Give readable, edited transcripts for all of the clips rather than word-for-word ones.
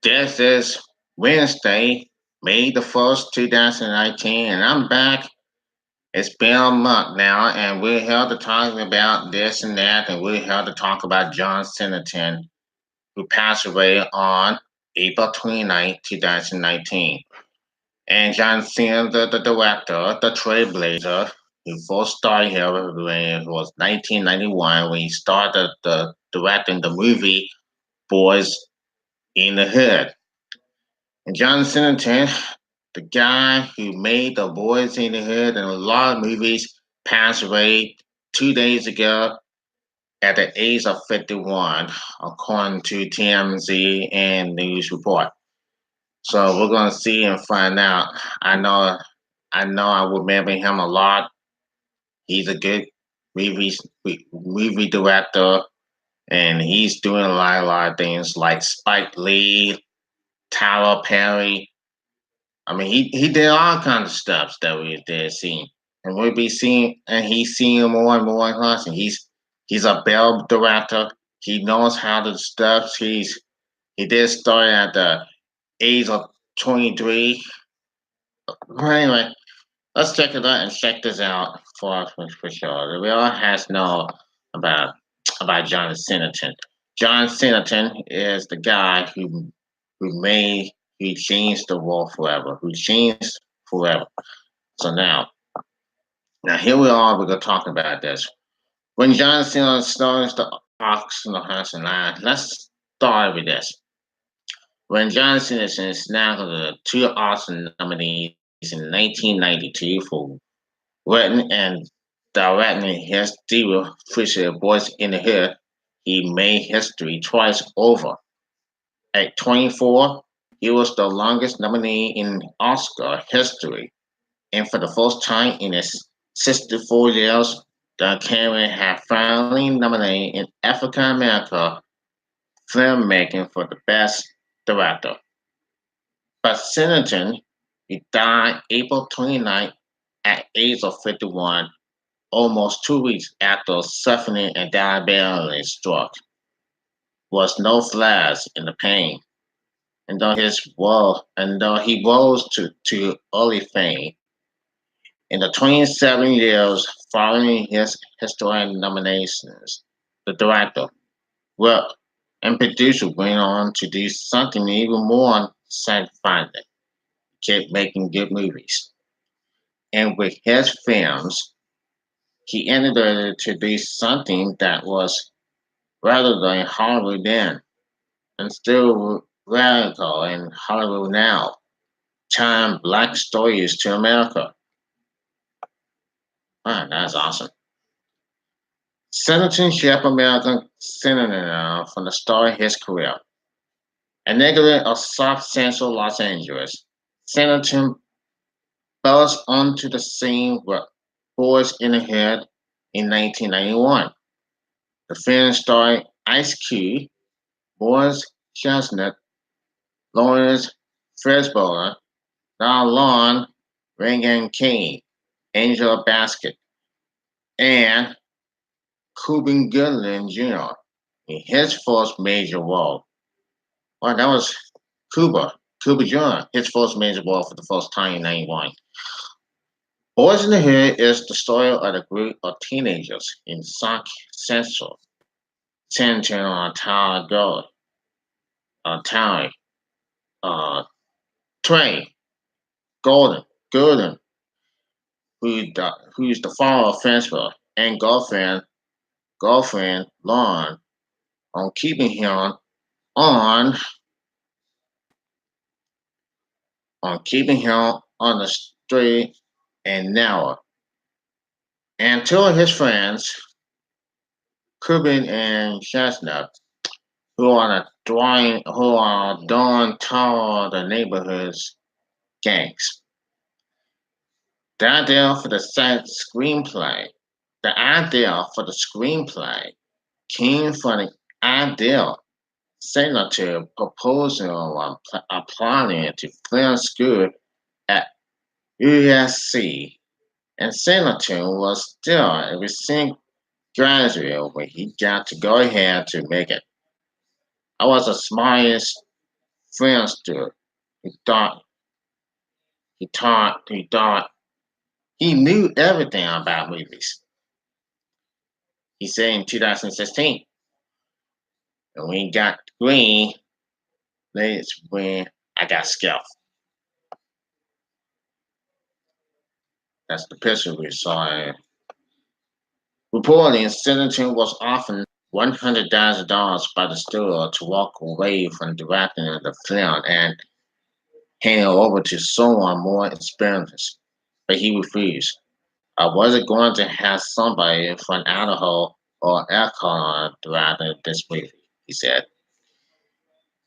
This is Wednesday, May the 1st, 2019, and I'm back. It's been a month now, and we're here to talk about this and that, and we're here to talk about John Singleton, who passed away on April 29th, 2019. And John Cena, the director, the trailblazer, who first started here when it was 1991 when he started directing the movie Boys in the Hood. And John Singleton, the guy who made The Boys in the Hood and a lot of movies, passed away 2 days ago at the age of 51, according to TMZ and News Report. So we're gonna see and find out. I know I remember him a lot. He's a good movie movie director, and he's doing a lot of things like Spike Lee, Tyler Perry. I mean, he did all kinds of stuff that we did see, and we'll be seeing, and he's seeing more and more in us. And he's a bell director. He knows how to stuff. He did start at the age of 23. But anyway, let's check it out and check this out for sure. We all has to know about about John Singleton. John Singleton is the guy who made who changed the world forever. Who changed forever. So now here we are. We're gonna talk about this. When John Cena starts the Ox in the House and Line, let's start with this. When John Cena snagged the two Oscar nominees in 1992 for written and directing his debut feature Boys in the Hood, he made history twice over. At 24, he was the longest nominee in Oscar history, and for the first time in its 64 years, the Academy had finally nominated an African American filmmaking for the Best Director. But Singleton, he died April 29th at age of 51, almost 2 weeks after suffering a diabetic stroke. Was no flash in the pain, and though he rose to early fame, in the 27 years following his historic nominations, the director, wrote, and producer went on to do something even more satisfying, kept making good movies. And with his films, he ended to do something that was rather than Hollywood then, and still radical in Hollywood now, telling black stories to America. Ah, that's awesome. Senator shaped American cinema from the start of his career. A native of South Central Los Angeles, Senator burst onto the scene with Boys in the Head in 1991. The film starred Ice Cube, Morris Chestnut, Lawrence Fishburne, Don Lon, Reagan King, Angel Basket, and Cuban Gooding Jr. in his first major role. Well, that was Cuba Jr., his first major role for the first time in 91. Boys in the Hood is the story of a group of teenagers in South Central, centering on a town girl, town, uh, Trey, Golden, Golden, who's the father of Frenchville, and girlfriend Lauren, on keeping him on keeping him on the straight and narrow. And two of his friends, Cuban and Chestnut, who are doing toward the neighborhood's gangs. The idea for the set screenplay, the idea for the screenplay came from the idea Senator proposal on applying to film school at USC, and Senator was still a recent graduate when he got to go ahead to make it. I was the smartest friends do. He thought, he knew everything about movies. He said in 2016, and when he got green, that's when I got scuffed. That's the picture we saw. Reportedly, Singleton was offered $100,000 by the studio to walk away from directing the film and hand it over to someone more experienced, but he refused. I wasn't going to have somebody from Idaho or Elkhorn directing this movie, he said.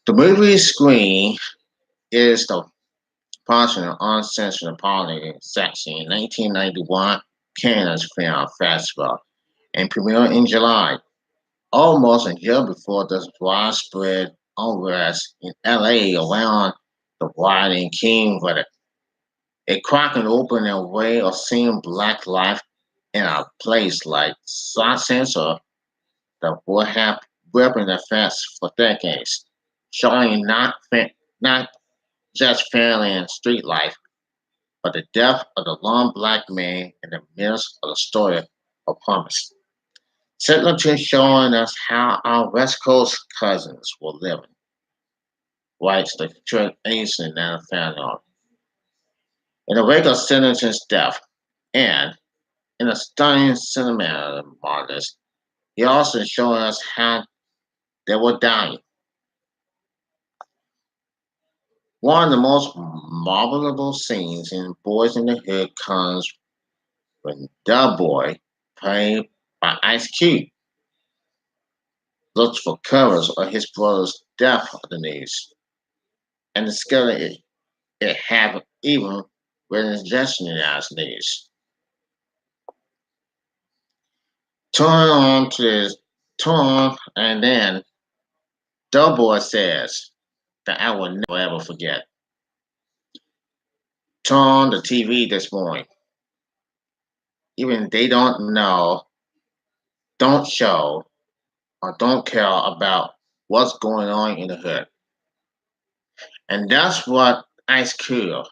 The movie screen is the Partial Uncensored Party section in 1991 Cannes Film Festival and premiered in July, almost a year before the widespread unrest in LA around the Rodney King verdict. It cracked open a way of seeing black life in a place like South Central that would have ripping effects for decades, showing not just family and street life, but the death of the lone black man in the midst of the story of promise. Singleton showing us how our West Coast cousins were living, writes the Trent Ancient and family. In the wake of Singleton's death, and in a stunning cinematic modest, he also showing us how they were dying. One of the most memorable scenes in Boys in the Hood comes when the boy, played by Ice Cube, looks for covers of his brother's death of the news and discovered it had even written as news. Turn on to this turn and then the boy says that I will never ever forget. Turn on the TV this morning. Even they don't know, don't show, or don't care about what's going on in the hood. And that's what Ice Cube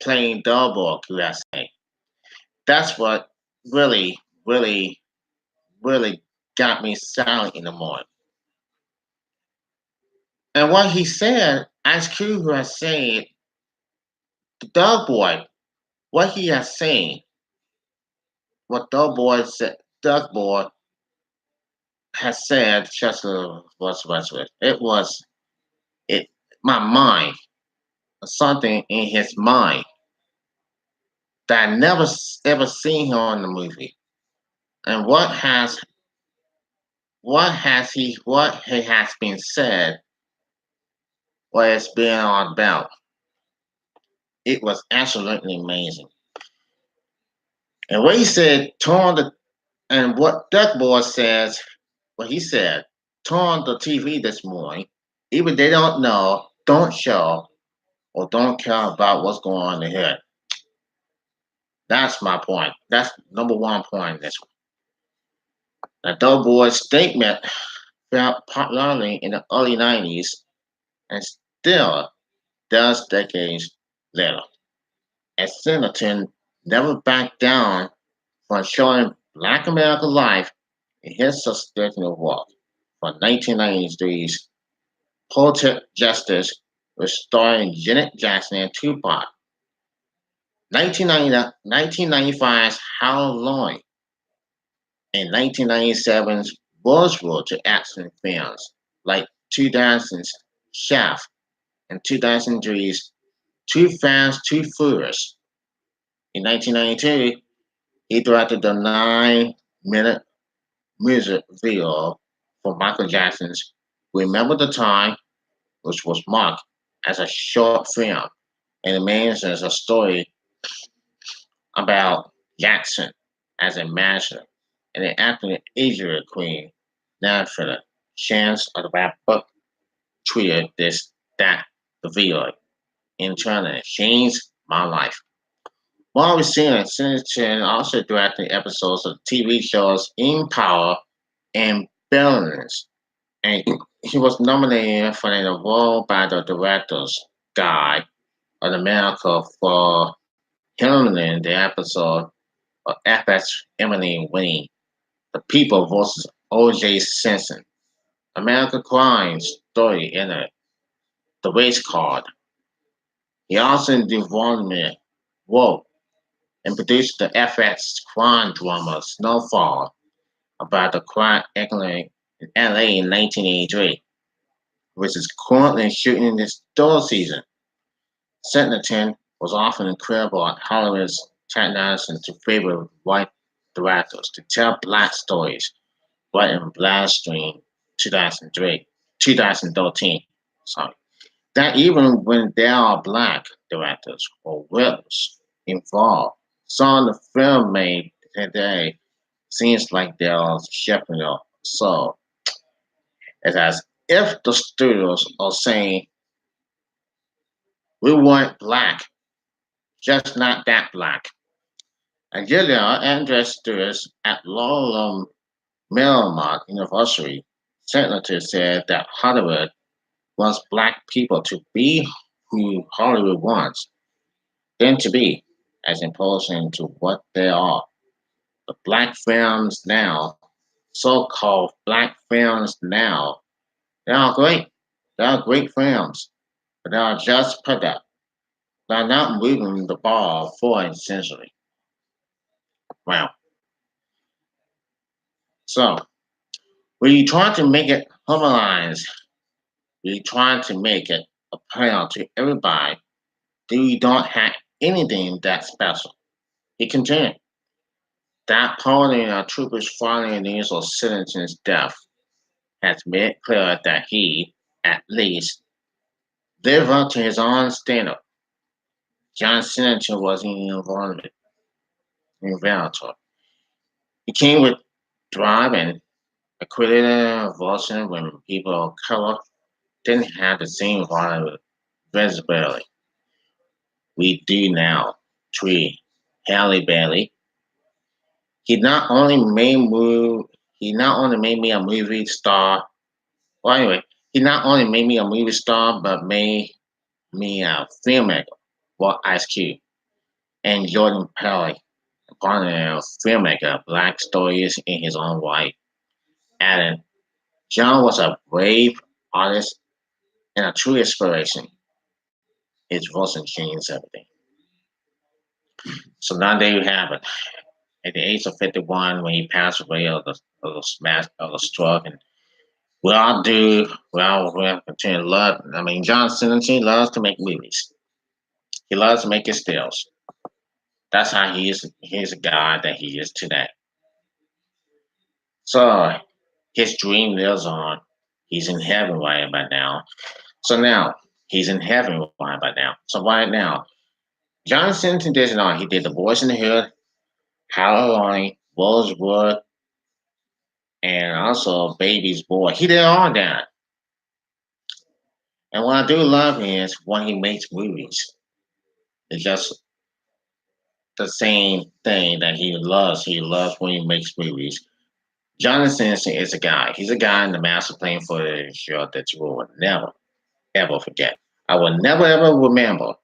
playing doughboy could I say. That's what really, really, really got me silent in the morning. And what he said, Ice Cube who has said, the doughboy, what he has seen, what doughboy said, doughboy has said, just what's it? It was it my mind, something in his mind that I never ever seen him in the movie. And what he has been said, what it's been all about. It was absolutely amazing. And what he said, and what Duck Boy says, what he said, turn on the TV this morning. Even they don't know, don't show, or don't care about what's going on in here. That's my point. That's number one point in this one. The Duck Boy's statement felt popularity in the early 90s and still does decades later. As Singleton never backed down from showing Black American life in his sustainable work from 1993's Poetic Justice, starring Janet Jackson and Tupac. 1995's How Long, and 1997's Buzzword to action films like 2000's Shaft and 2003's Too Fast, Too Furious. In 1992, he directed the 9-minute music video for Michael Jackson's Remember the Time, which was marked as a short film and it mentions a story about Jackson as a manager and an African Israeli queen, Nanfilla, chance of the rap book tweeted this that the video internally changed my life. While receiving Singleton also directed episodes of TV shows In Power and Balance, and he was nominated for an award by the Directors Guide of America for handling the episode of FX Emily winning The People vs. O.J. Simpson. American Crime Story in it, The Race Card. He also developed, wrote, and produced the FX crime drama Snowfall about the crime economy in LA in 1983, which is currently shooting its third season. Singleton was often incredible at Hollywood's tendency to favor white directors to tell black stories, right in Blaststream 2013. Sorry. That even when there are black directors or writers involved, some of the film made today seems like they are shifting up. So it's as if the studios are saying, we want black, just not that black. And Julia Andres Studios at Laurel Marymount University, Senator said that Hollywood wants black people to be who Hollywood wants them to be, as opposed to what they are. The black films now, so-called black films now, they are great. They are great films, but they are just product. They are not moving the ball forward essentially. Well, so we try to make it harmonize. We try to make it appeal to everybody. We don't have anything that special. He continued. That party of troopers following the news of Singleton's death has made it clear that he, at least, lived up to his own standard. John Singleton was inventor. He came with drive and a voice when people of color didn't have the same visibility we do now. Three, Halle Bailey. He not only made move, he not only made me a movie star. Well, anyway, he not only made me a movie star, but made me a filmmaker. Well, Ice Cube and Jordan Pelly, upon a filmmaker, black stories in his own right. Adding, John was a brave artist and a true inspiration. His voice changed everything. So now there you have it. At the age of 51, when he passed away of the stroke, and we all do, we continue to love. I mean, John Singleton loves to make movies. He loves to make his stills. That's how he is. He's a guy that he is today. So his dream lives on. He's in heaven right about now. So now he's in heaven right about now. So right now, John Singleton did it all. He did The Boys in the Hood, Halloween, Rosewood, and also Baby's Boy. He did all that. And what I do love is when he makes movies. It's just the same thing that he loves. He loves when he makes movies. Jonathan is a guy. He's a guy in the master plan for the show that you will never, ever forget. I will never, ever remember.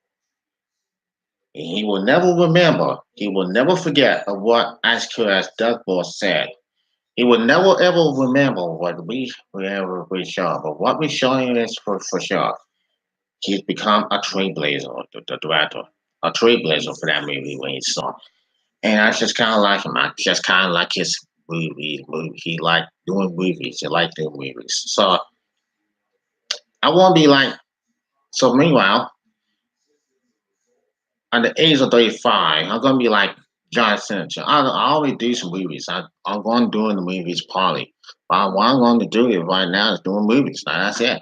He will never remember. He will never forget of what Ice Cube as Doug Boss said. He will never, ever remember what we ever we saw. But what we showing is for sure. He's become a trailblazer, the director. A trailblazer for that movie when he saw. And I just kind of like him. I just kind of like his movie. He liked doing movies. He liked doing movies. So I want to be like. So meanwhile, at the age of 35, I'm gonna be like John Singleton. I always do some movies. I'm going to do the movies probably. But what I'm going to do it right now is doing movies. Now that's it.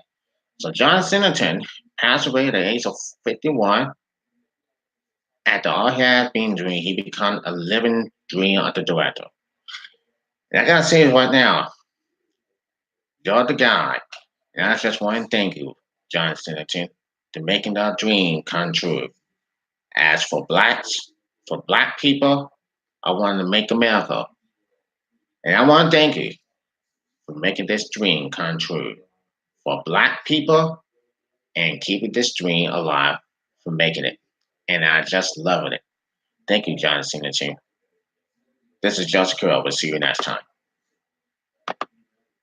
So John Singleton passed away at the age of 51. After all he had been doing, he became a living dream of the director. And I gotta say it right now, you're the guy. And I just want to thank you, John Singleton, to making that dream come true. As for black people, I want to make America. And I want to thank you for making this dream come true for Black people and keeping this dream alive for making it. And I just loving it. Thank you, John Singleton. This is Joseph Carell. We'll see you next time.